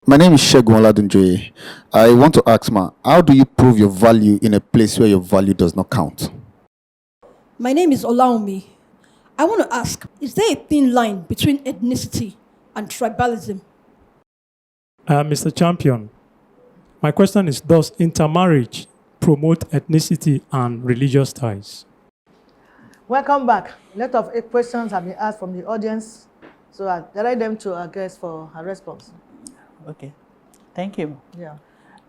My name is Shegun Oladunjoye. I want to ask Ma, how do you prove your value in a place where your value does not count? My name is Olaumi. I want to ask, is there a thin line between ethnicity and tribalism? Mr. Champion, my question is, does intermarriage promote ethnicity and religious ties? Welcome back. A lot of questions have been asked from the audience, so I direct them to our guest for her response. Okay, thank you. Yeah.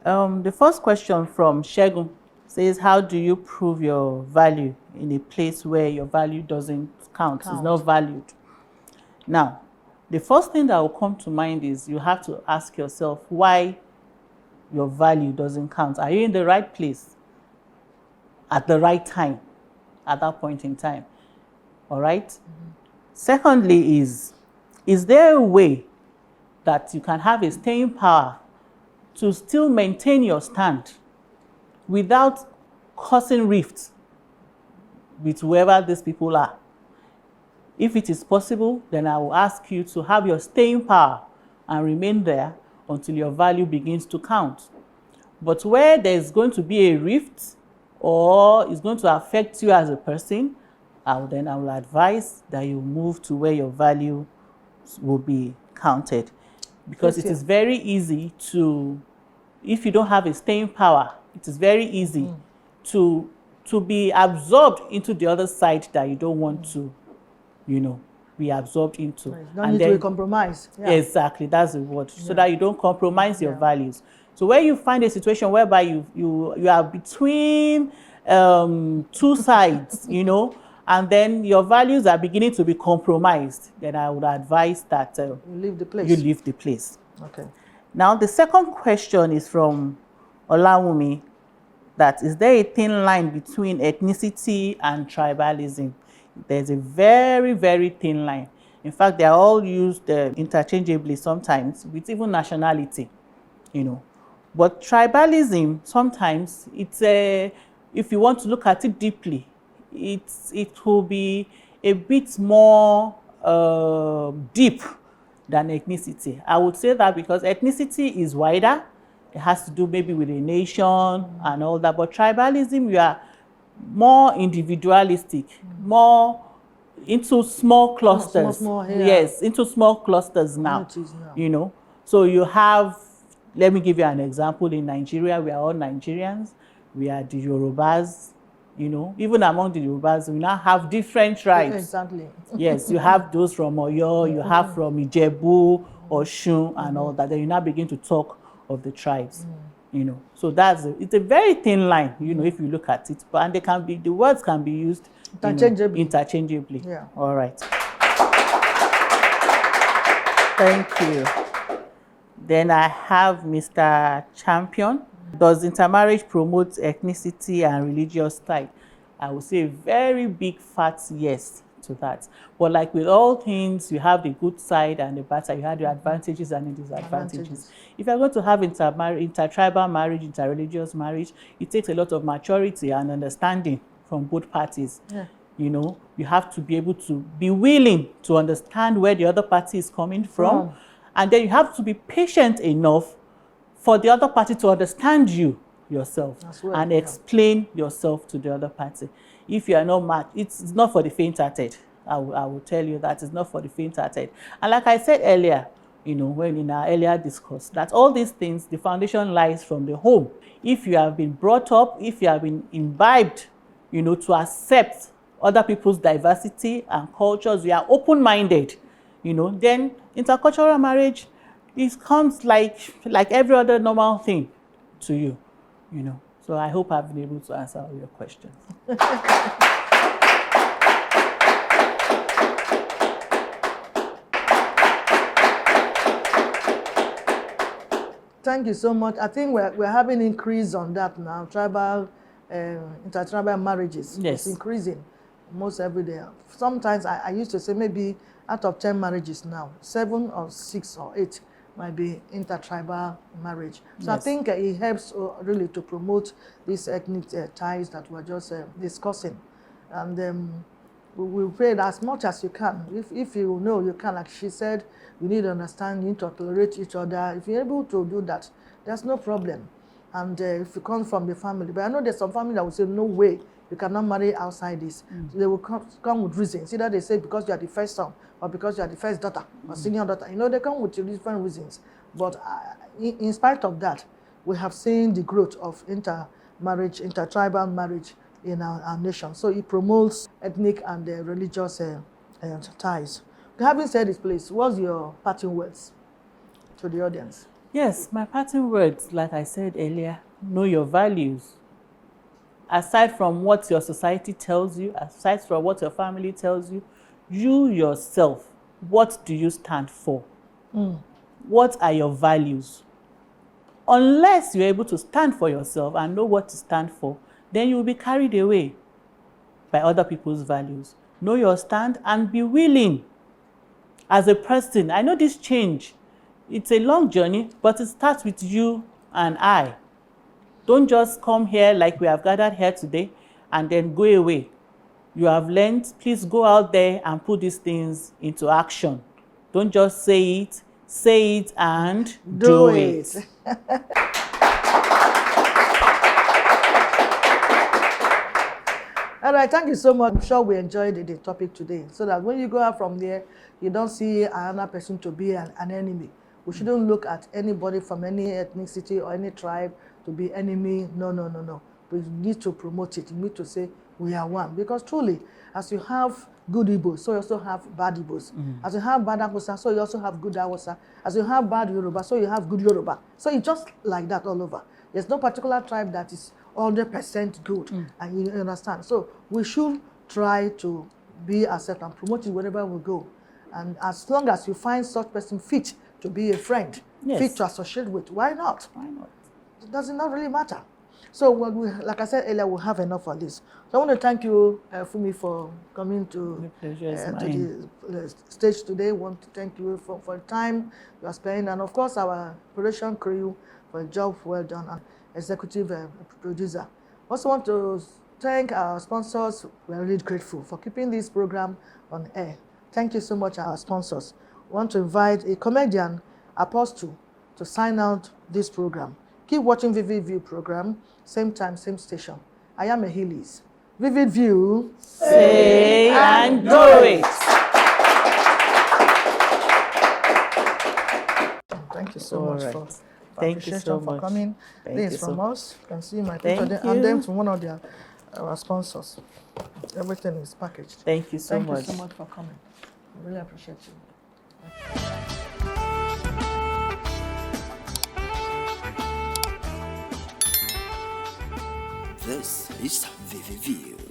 The first question from Shegun says, how do you prove your value in a place where your value doesn't count, is not valued? Now, the first thing that will come to mind is you have to ask yourself why your value doesn't count. Are you in the right place at the right time, at that point in time? All right? Secondly is there a way that you can have a staying power to still maintain your stand without causing rifts with whoever these people are? If it is possible, then I will ask you to have your staying power and remain there until your value begins to count. But where there's going to be a rift or it's going to affect you as a person, I will advise that you move to where your value will be counted. Because it is very easy to, if you don't have a staying power, it is very easy to be absorbed into the other side that you don't want to, be absorbed into. Don't need to compromise. Yeah. Exactly, that's the word. So that you don't compromise your values. So where you find a situation whereby you are between two sides, and then your values are beginning to be compromised, then I would advise that you leave the place. You leave the place. Okay. Now, the second question is from Olawumi, that is there a thin line between ethnicity and tribalism? There's a very, very thin line. In fact, they are all used interchangeably sometimes with even nationality, But tribalism, sometimes, it's if you want to look at it deeply, it will be a bit more deep than ethnicity. I would say that because ethnicity is wider, it has to do maybe with a nation and all that, but tribalism, you are more individualistic, more into small clusters. Yes, into small clusters now, So you have, let me give you an example. In Nigeria, we are all Nigerians. We are the Yorubas, Even among the Yorubas, we now have different tribes. Exactly. Yes, you have those from Oyo, you have from Ijebu, Osun, and all that. Then you now begin to talk of the tribes. So it's a very thin line, if you look at it. But and the words can be used interchangeably. Yeah. All right. Thank you. Then I have Mr. Champion. Does intermarriage promote ethnicity and religious tie? I would say a very big fat yes to that. But like with all things, you have the good side and the bad side. You have the advantages and the disadvantages. If you're going to have intertribal marriage, interreligious marriage, it takes a lot of maturity and understanding from both parties. Yeah. You have to be able to be willing to understand where the other party is coming from. And then you have to be patient enough for the other party to understand yourself and explain yourself to the other party. If you are not mad, it's not for the faint-hearted. I will tell you that it's not for the faint-hearted. And like I said earlier, when in our earlier discourse, that all these things, the foundation lies from the home. If you have been brought up, if you have been imbibed, to accept other people's diversity and cultures, you are open-minded, then intercultural marriage, it comes like every other normal thing to you, So I hope I've been able to answer all your questions. Thank you so much. I think we're having increase on that now. Intertribal marriages. Yes. It's increasing almost every day. Sometimes I used to say maybe out of 10 marriages now, 7 or 6 or 8 might be intertribal marriage. So I think it helps really to promote these ethnic ties that we're just discussing. And we pray that as much as you can. If you know you can, like she said, you need to understand, you need to tolerate each other. If you're able to do that, there's no problem. And if you come from the family, but I know there's some family that will say, no way, you cannot marry outside this. So they will come with reasons. Either they say because you are the first son, or because you are the first daughter, or senior daughter. You know, they come with different reasons. But in spite of that, we have seen the growth of intermarriage, intertribal marriage in our nation. So it promotes ethnic and religious ties. Having said this, please, what's your parting words to the audience? Yes, my parting words, like I said earlier, know your values. Aside from what your society tells you, aside from what your family tells you, you yourself, what do you stand for? What are your values? Unless you're able to stand for yourself and know what to stand for, then you will be carried away by other people's values. Know your stand and be willing as a person. I know this change, it's a long journey, but it starts with you and I. Don't just come here like we have gathered here today and then go away. You have learned, please go out there and put these things into action. Don't just say it and do it. All right, thank you so much. I'm sure we enjoyed the topic today, so that when you go out from there, you don't see another person to be an enemy. We shouldn't look at anybody from any ethnicity or any tribe to be enemy. No. We need to promote it. We need to say we are one. Because truly, as you have good Igbos, so you also have bad Igbos. As you have bad Hausa, so you also have good Hausa. As you have bad Yoruba, so you have good Yoruba. So it's just like that all over. There's no particular tribe that is 100% good, and you understand. So we should try to be ourselves and promote it wherever we go. And as long as you find such person fit to be a friend, fit to associate with, why not? Why not? It does not really matter. So, like I said earlier, we'll have enough for this. So I want to thank you, Fumi, for coming to the stage today. I want to thank you for the time you are spending, and of course our production crew for a job well done, and executive producer. Also want to thank our sponsors. We are really grateful for keeping this program on air. Thank you so much, our sponsors. We want to invite a comedian, Apostle, to sign out this program. Keep watching Vivid View program, same time, same station. I am Ahilis. Vivid View. Say and do it. Thank you so much for Thank you so for much. coming. Thank This you is from so us. You can see my Thank picture there, and you. then from one of our sponsors. Everything is packaged. Thank you so Thank much. you so much for coming. I really appreciate you. This is Vivid View.